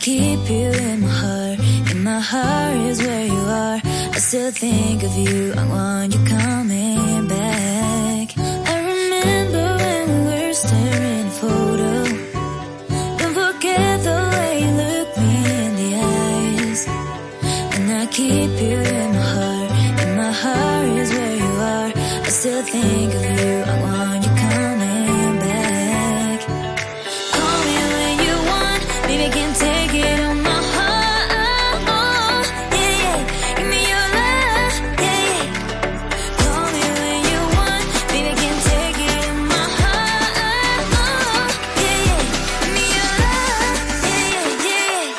keep you in my heart. In my heart is where you are. I still think of you. I want you coming back. I remember when we were staring at a photo. Don't forget the way you look me in the eyes. And I keep you in my heart. In my heart is where you are. I still think of you. I want you coming back. Call me when you want. Baby, I can take it on my heart. Yeah, yeah. Give me your love. Yeah, yeah. Call me when you want. Baby, I can take it on my heart. Yeah, yeah. Give me your love. Yeah, yeah,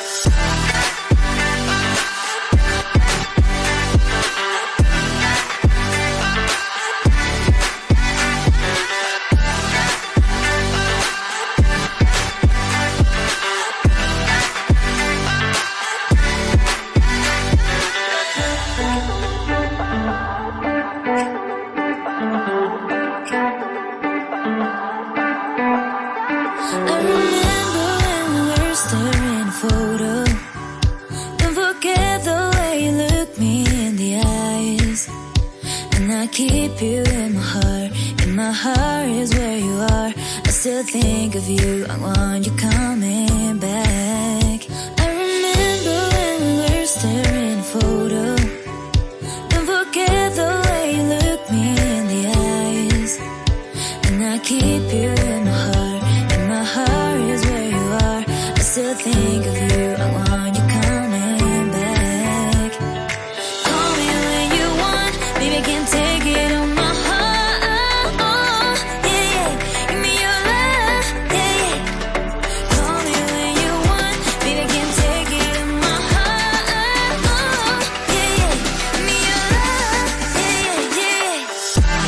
I remember when we were staring at a photo. Don't forget the way you look me in the eyes. And I keep you in my heart. In my heart is where you are. I still think of you. I want you coming back. I remember when we were staring at a photo. Don't forget the way you look me in the eyes. And I keep you in my heart. In my heart is where you are. I still think of you. I want you coming back. Call me when you want. Baby, I can take it on my heart. Yeah, yeah. Give me your love. Yeah, yeah. Call me when you want. Baby, I can take it on my heart. Yeah, yeah. Give me your love. Yeah, yeah, yeah.